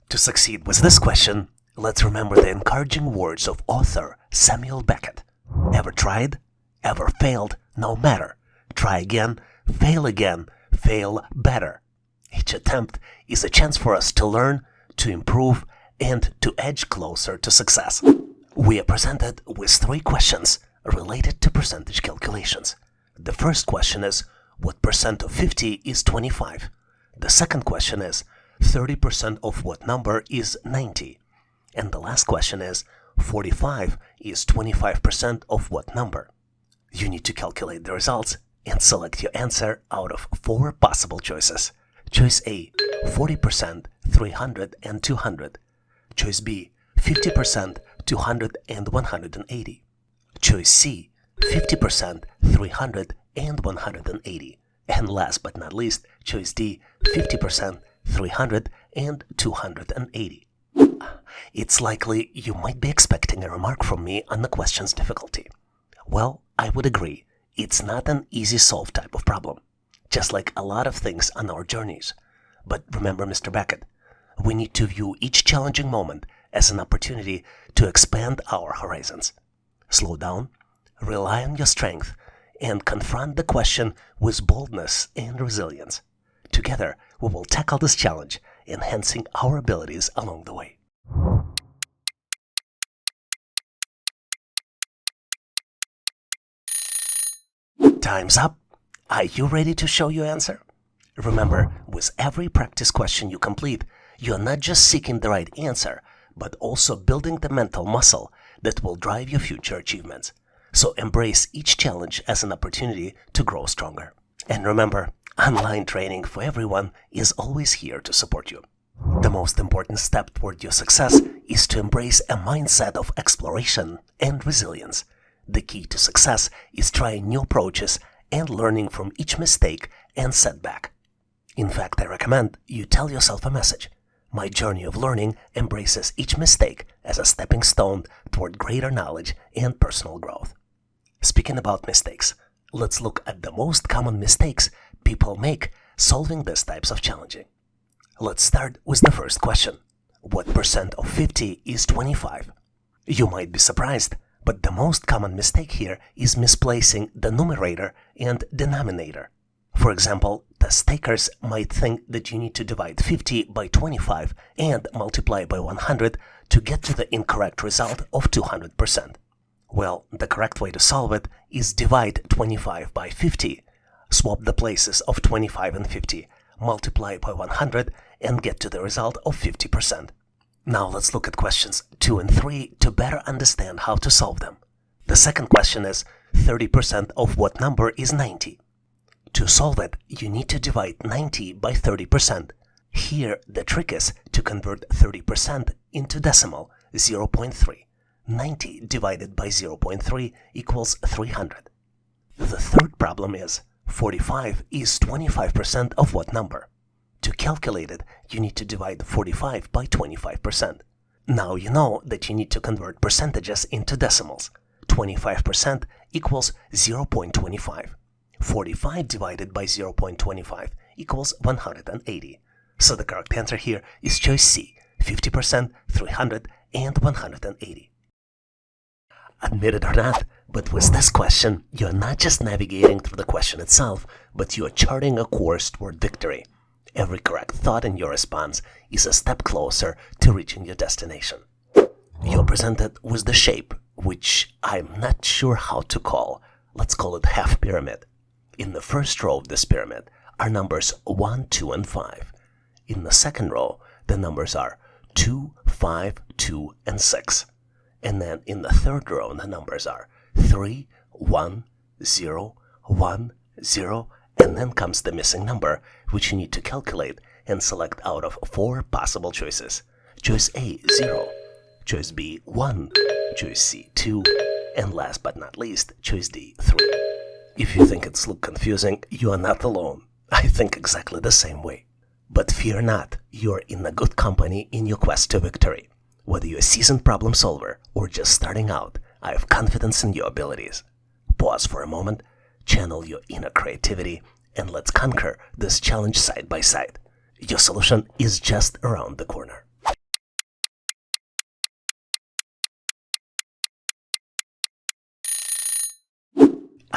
To succeed with this question, let's remember the encouraging words of author Samuel Beckett. Ever tried? Ever failed? No matter. Try again, fail better. Each attempt is a chance for us to learn, to improve, and to edge closer to success. We are presented with 3 questions related to percentage calculations. The first question is, what percent of 50 is 25? The second question is, 30% of what number is 90? And the last question is, 45 is 25% of what number? You need to calculate the results and select your answer out of 4 possible choices. Choice A, 40%, 300 and 200. Choice B, 50%, 200 and 180. Choice C, 50%, 300 and 180. And last but not least, choice D, 50%, 300 and 280. It's likely you might be expecting a remark from me on the question's difficulty. Well, I would agree. It's not an easy solve type of problem, just like a lot of things on our journeys. But remember, Mr. Beckett, we need to view each challenging moment as an opportunity to expand our horizons. Slow down, rely on your strength, and confront the question with boldness and resilience. Together, we will tackle this challenge, enhancing our abilities along the way. Time's up. Are you ready to show your answer? Remember, with every practice question you complete, you're not just seeking the right answer, but also building the mental muscle that will drive your future achievements. So embrace each challenge as an opportunity to grow stronger. And remember, online training for everyone is always here to support you. The most important step toward your success is to embrace a mindset of exploration and resilience. The key to success is trying new approaches and learning from each mistake and setback. In fact, I recommend you tell yourself a message. My journey of learning embraces each mistake as a stepping stone toward greater knowledge and personal growth. Speaking about mistakes, let's look at the most common mistakes people make solving these types of challenging. Let's start with the first question. What percent of 50 is 25? You might be surprised, but the most common mistake here is misplacing the numerator and denominator. For example, test takers might think that you need to divide 50 by 25 and multiply by 100 to get to the incorrect result of 200%. Well, the correct way to solve it is divide 25 by 50, swap the places of 25 and 50, multiply by 100, and get to the result of 50%. Now let's look at questions 2 and 3 to better understand how to solve them. The second question is 30% of what number is 90? To solve it, you need to divide 90 by 30%. Here, the trick is to convert 30% into decimal, 0.3. 90 divided by 0.3 equals 300. The third problem is 45 is 25% of what number? To calculate it, you need to divide 45 by 25%. Now you know that you need to convert percentages into decimals. 25% equals 0.25. 45 divided by 0.25 equals 180. So the correct answer here is choice C, 50%, 300, and 180. Admit it or not, but with this question, you're not just navigating through the question itself, but you're charting a course toward victory. Every correct thought in your response is a step closer to reaching your destination. You're presented with the shape, which I'm not sure how to call. Let's call it half pyramid. In the first row of this pyramid are numbers 1, 2, and 5. In the second row, the numbers are 2, 5, 2, and 6. And then in the third row, the numbers are 3, 1, 0, 1, 0, and then comes the missing number, which you need to calculate and select out of 4 possible choices. Choice A, 0. Choice B, 1. Choice C, 2. And last but not least, choice D, 3. If you think it's look confusing, you are not alone. I think exactly the same way. But fear not, you're in a good company in your quest to victory. Whether you're a seasoned problem solver or just starting out, I have confidence in your abilities. Pause for a moment, channel your inner creativity, and let's conquer this challenge side by side. Your solution is just around the corner.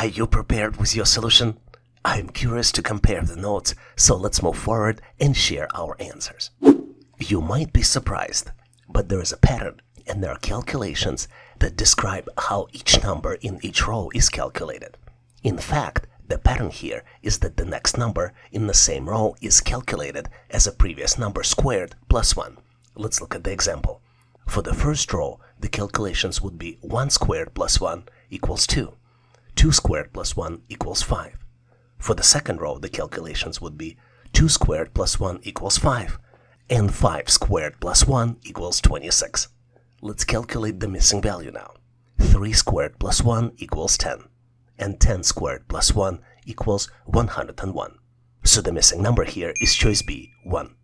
Are you prepared with your solution? I'm curious to compare the notes, so let's move forward and share our answers. You might be surprised, but there is a pattern and there are calculations that describe how each number in each row is calculated. In fact, the pattern here is that the next number in the same row is calculated as a previous number squared plus 1. Let's look at the example. For the first row, the calculations would be 1 squared plus 1 equals 2. 2 squared plus 1 equals 5. For the second row, the calculations would be 2 squared plus 1 equals 5. And 5 squared plus 1 equals 26. Let's calculate the missing value now. 3 squared plus 1 equals 10. And 10 squared plus 1 equals 101. So the missing number here is choice B, 1.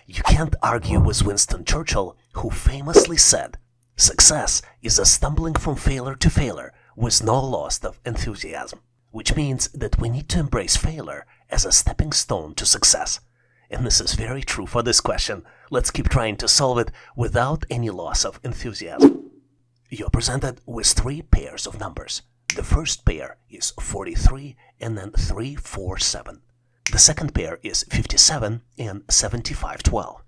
You can't argue with Winston Churchill, who famously said, "Success is a stumbling from failure to failure with no loss of enthusiasm," which means that we need to embrace failure as a stepping stone to success. And this is very true for this question. Let's keep trying to solve it without any loss of enthusiasm. You're presented with 3 pairs of numbers. The first pair is 43 and then 347. The second pair is 57 and 7512.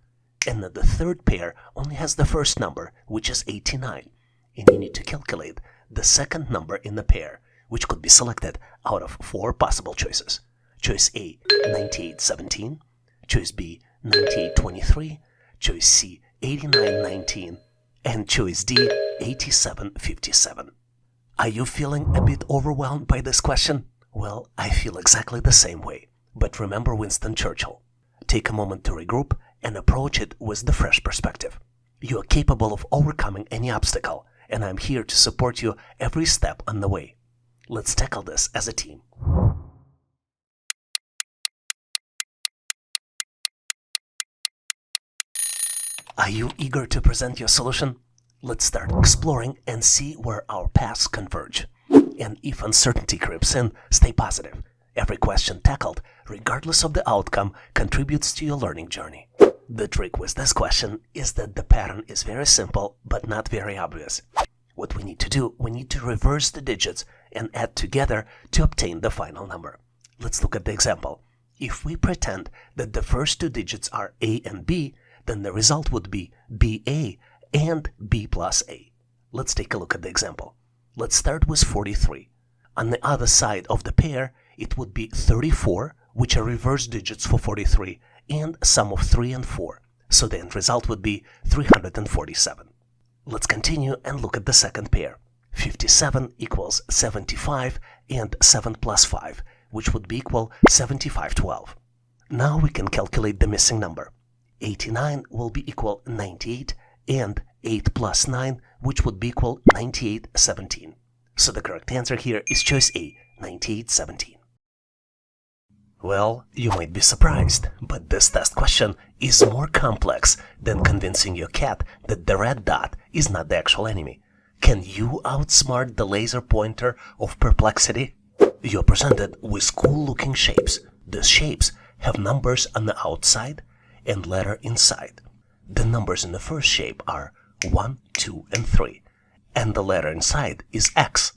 And then the third pair only has the first number, which is 89. And you need to calculate the second number in the pair, which could be selected out of 4 possible choices. Choice A, 9817. Choice B, 9823. Choice C, 8919. And choice D, 8757. Are you feeling a bit overwhelmed by this question? Well, I feel exactly the same way. But remember Winston Churchill. Take a moment to regroup and approach it with the fresh perspective. You are capable of overcoming any obstacle, and I'm here to support you every step on the way. Let's tackle this as a team. Are you eager to present your solution? Let's start exploring and see where our paths converge. And if uncertainty creeps in, stay positive. Every question tackled, regardless of the outcome, contributes to your learning journey. The trick with this question is that the pattern is very simple but not very obvious. What we need to do, we need to reverse the digits and add together to obtain the final number. Let's look at the example. If we pretend that the first 2 digits are A and B, then the result would be BA and B plus A. Let's take a look at the example. Let's start with 43. On the other side of the pair, it would be 34, which are reverse digits for 43, and sum of 3 and 4. So the end result would be 347. Let's continue and look at the second pair. 57 equals 75 and 7 plus 5, which would be equal 7512. Now we can calculate the missing number. 89 will be equal 98 and 8 plus 9, which would be equal 9817. So the correct answer here is choice A, 9817. Well, you might be surprised, but this test question is more complex than convincing your cat that the red dot is not the actual enemy. Can you outsmart the laser pointer of perplexity? You're presented with cool-looking shapes. These shapes have numbers on the outside and letter inside. The numbers in the first shape are 1, 2, and 3, and the letter inside is X.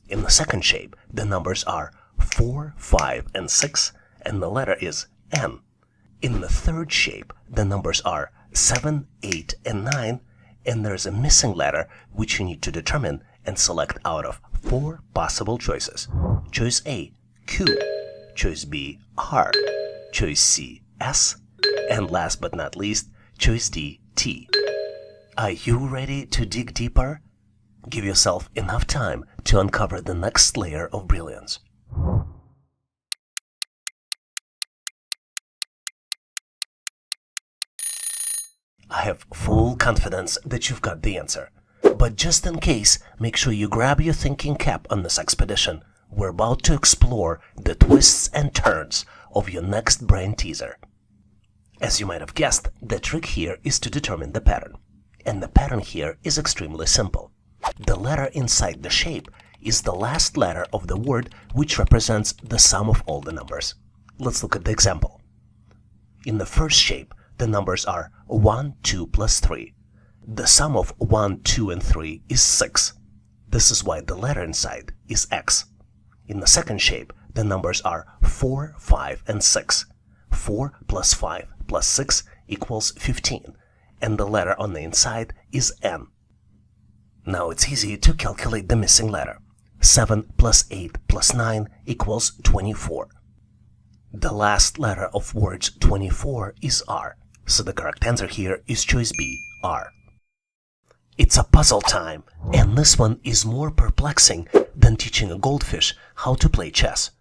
In the second shape, the numbers are 4, 5, and 6, and the letter is N. In the third shape, the numbers are 7, 8, and 9, and there's a missing letter which you need to determine and select out of 4 possible choices. Choice A, Q. Choice B, R. Choice C, S. And last but not least, choice D, T. Are you ready to dig deeper? Give yourself enough time to uncover the next layer of brilliance. I have full confidence that you've got the answer. But just in case, make sure you grab your thinking cap on this expedition. We're about to explore the twists and turns of your next brain teaser. As you might have guessed, the trick here is to determine the pattern. And the pattern here is extremely simple. The letter inside the shape is the last letter of the word which represents the sum of all the numbers. Let's look at the example. In the first shape, the numbers are 1, 2 plus 3. The sum of 1, 2, and 3 is 6. This is why the letter inside is X. In the second shape, the numbers are 4, 5, and 6. 4 plus 5 plus 6 equals 15, and the letter on the inside is N. Now it's easy to calculate the missing letter. 7 plus 8 plus 9 equals 24. The last letter of words 24 is R, so the correct answer here is choice B, R. It's a puzzle time, and this one is more perplexing than teaching a goldfish how to play chess.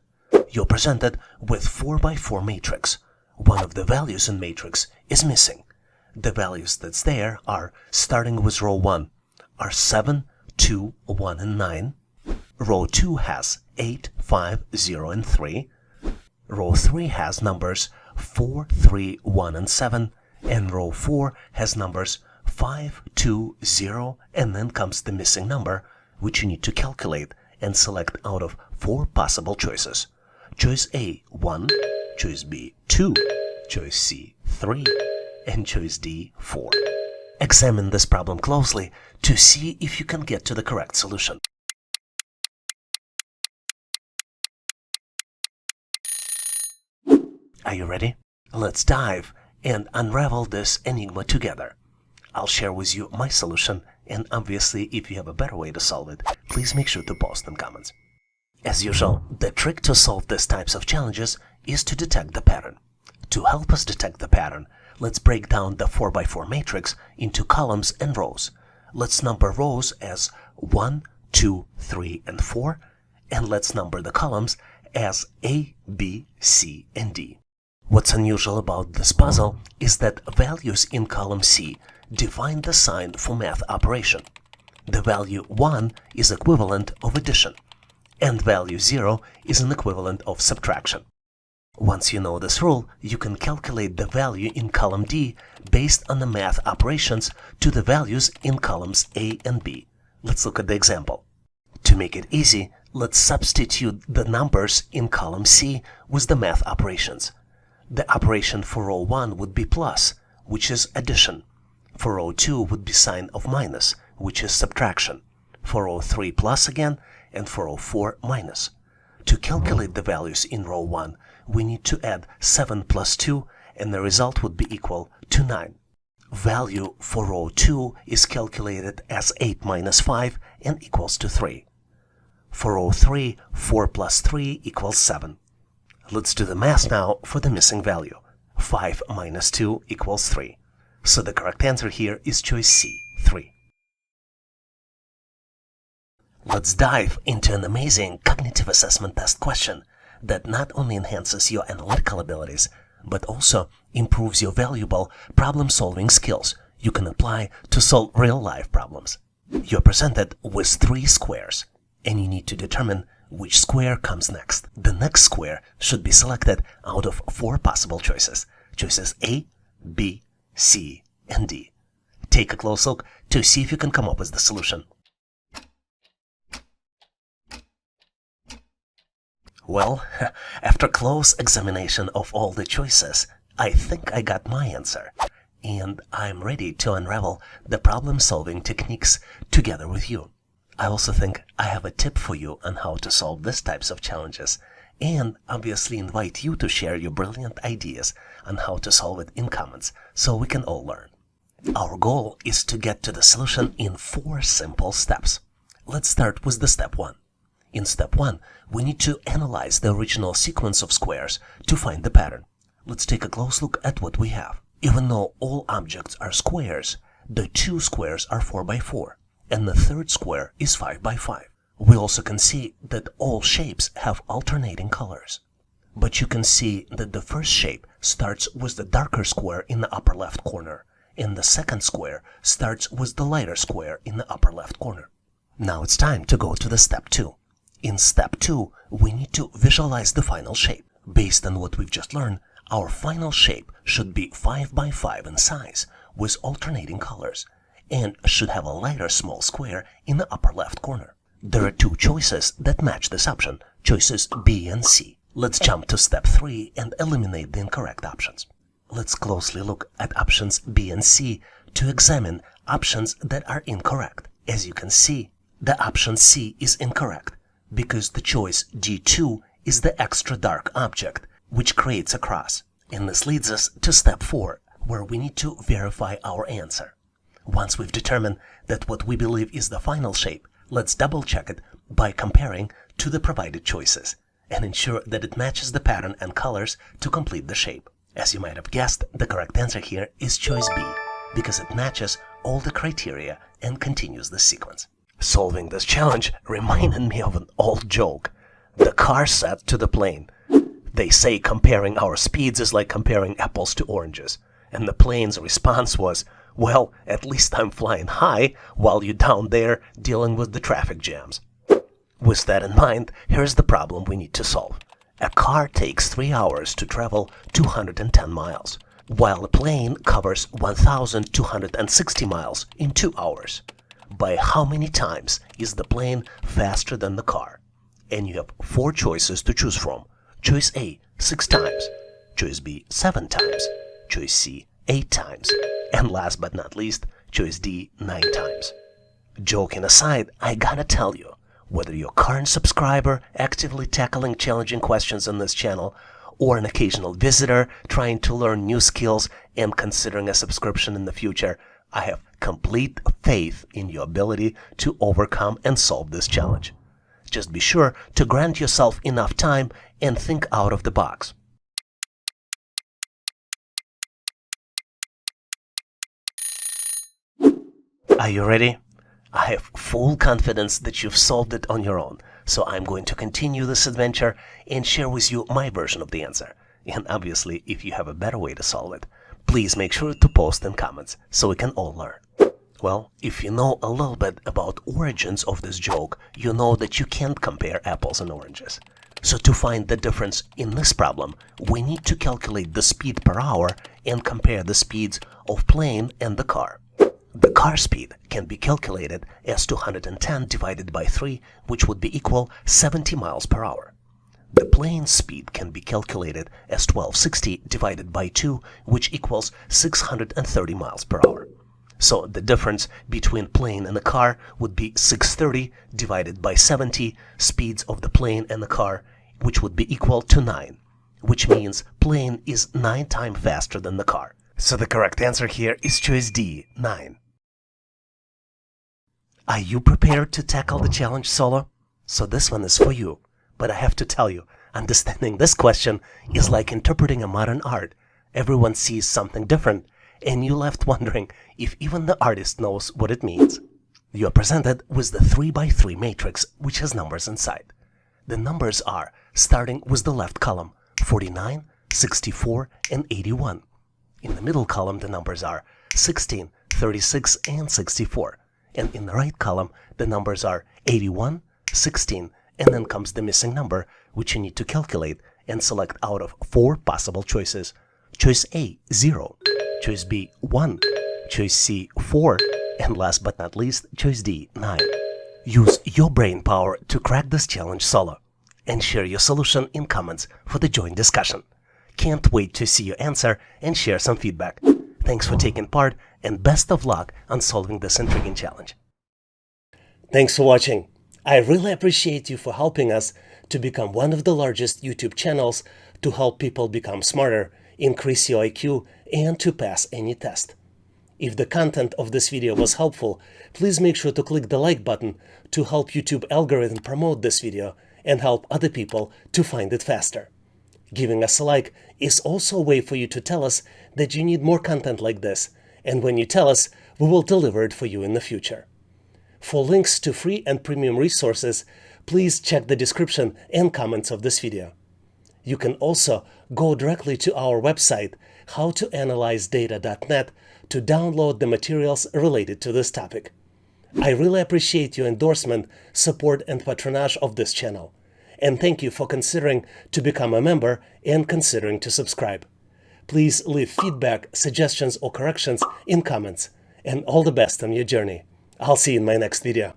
You're presented with 4x4 matrix. One of the values in matrix is missing. The values that's there are, starting with row 1, are 7, 2, 1, and 9. Row 2 has 8, 5, 0, and 3. Row 3 has numbers 4, 3, 1, and 7. And row 4 has numbers 5, 2, 0, and then comes the missing number, which you need to calculate and select out of 4 possible choices. Choice A, 1, choice B, 2, choice C, 3, and choice D, 4. Examine this problem closely to see if you can get to the correct solution. Are you ready? Let's dive and unravel this enigma together. I'll share with you my solution, and obviously if you have a better way to solve it, please make sure to post in comments. As usual, the trick to solve these types of challenges is to detect the pattern. To help us detect the pattern, let's break down the 4x4 matrix into columns and rows. Let's number rows as 1, 2, 3, and 4, and let's number the columns as A, B, C, and D. What's unusual about this puzzle is that values in column C define the sign for math operation. The value 1 is equivalent of addition, and value 0 is an equivalent of subtraction. Once you know this rule, you can calculate the value in column D based on the math operations to the values in columns A and B. Let's look at the example. To make it easy, let's substitute the numbers in column C with the math operations. The operation for row 1 would be plus, which is addition. For row 2 would be sign of minus, which is subtraction. For row 3 plus again, and for row 4 minus. To calculate the values in row 1, we need to add 7 plus 2, and the result would be equal to 9. Value for row 2 is calculated as 8 minus 5 and equals to 3. For row 3, 4 plus 3 equals 7. Let's do the math now for the missing value. 5 minus 2 equals 3. So the correct answer here is choice C, 3. Let's dive into an amazing cognitive assessment test question that not only enhances your analytical abilities, but also improves your valuable problem-solving skills you can apply to solve real-life problems. You're presented with 3 squares, and you need to determine which square comes next. The next square should be selected out of 4 possible choices. Choices A, B, C, and D. Take a close look to see if you can come up with the solution. Well, after close examination of all the choices, I think I got my answer, and I'm ready to unravel the problem-solving techniques together with you. I also think I have a tip for you on how to solve these types of challenges, and obviously invite you to share your brilliant ideas on how to solve it in comments so we can all learn. Our goal is to get to the solution in 4 simple steps. Let's start with the step 1. In step 1, we need to analyze the original sequence of squares to find the pattern. Let's take a close look at what we have. Even though all objects are squares, the 2 squares are 4x4, and the 3rd square is 5x5. We also can see that all shapes have alternating colors. But you can see that the first shape starts with the darker square in the upper left corner, and the second square starts with the lighter square in the upper left corner. Now it's time to go to the step 2. In step 2, we need to visualize the final shape. Based on what we've just learned, our final shape should be 5x5 in size, with alternating colors, and should have a lighter small square in the upper left corner. There are 2 choices that match this option, choices B and C. Let's jump to step 3 and eliminate the incorrect options. Let's closely look at options B and C to examine options that are incorrect. As you can see, the option C is incorrect because the choice D2 is the extra dark object, which creates a cross. And this leads us to step 4, where we need to verify our answer. Once we've determined that what we believe is the final shape, let's double check it by comparing to the provided choices and ensure that it matches the pattern and colors to complete the shape. As you might have guessed, the correct answer here is choice B, because it matches all the criteria and continues the sequence. Solving this challenge reminded me of an old joke. The car said to the plane, "They say comparing our speeds is like comparing apples to oranges." And the plane's response was, "Well, at least I'm flying high while you're down there dealing with the traffic jams." With that in mind, here's the problem we need to solve. A car takes 3 hours to travel 210 miles, while a plane covers 1,260 miles in 2 hours. By how many times is the plane faster than the car? And you have 4 choices to choose from. Choice A, 6 times. Choice B, 7 times. Choice C, 8 times. And last but not least, choice D, 9 times. Joking aside, I gotta tell you, whether you're a current subscriber actively tackling challenging questions on this channel, or an occasional visitor trying to learn new skills and considering a subscription in the future, I have complete faith in your ability to overcome and solve this challenge. Just be sure to grant yourself enough time and think out of the box. Are you ready? I have full confidence that you've solved it on your own, so I'm going to continue this adventure and share with you my version of the answer. And obviously, if you have a better way to solve it, please make sure to post in comments so we can all learn. Well, if you know a little bit about origins of this joke, you know that you can't compare apples and oranges. So to find the difference in this problem, we need to calculate the speed per hour and compare the speeds of plane and the car. The car speed can be calculated as 210 divided by 3, which would be equal 70 miles per hour. The plane speed can be calculated as 1260 divided by 2, which equals 630 miles per hour. So the difference between plane and the car would be 630 divided by 70 speeds of the plane and the car, which would be equal to 9, which means plane is 9 times faster than the car. So the correct answer here is choice D, 9. Are you prepared to tackle the challenge solo? So this one is for you. But I have to tell you, understanding this question is like interpreting a modern art. Everyone sees something different, and you're left wondering if even the artist knows what it means. You are presented with the 3x3 matrix, which has numbers inside. The numbers are, starting with the left column, 49, 64, and 81. In the middle column, the numbers are 16, 36, and 64. And in the right column, the numbers are 81, 16, and then comes the missing number, which you need to calculate and select out of 4 possible choices. Choice A, 0. Choice B, 1. Choice C, 4. And last but not least, choice D, 9. Use your brain power to crack this challenge solo. And share your solution in comments for the joint discussion. Can't wait to see your answer and share some feedback. Thanks for taking part, and best of luck on solving this intriguing challenge. Thanks for watching. I really appreciate you for helping us to become one of the largest YouTube channels to help people become smarter, increase your IQ, and to pass any test. If the content of this video was helpful, please make sure to click the like button to help YouTube algorithm promote this video and help other people to find it faster. Giving us a like is also a way for you to tell us that you need more content like this, and when you tell us, we will deliver it for you in the future. For links to free and premium resources, please check the description and comments of this video. You can also go directly to our website, howtoanalyzedata.net, to download the materials related to this topic. I really appreciate your endorsement, support, and patronage of this channel. And thank you for considering to become a member and considering to subscribe. Please leave feedback, suggestions, or corrections in comments. And all the best on your journey. I'll see you in my next video.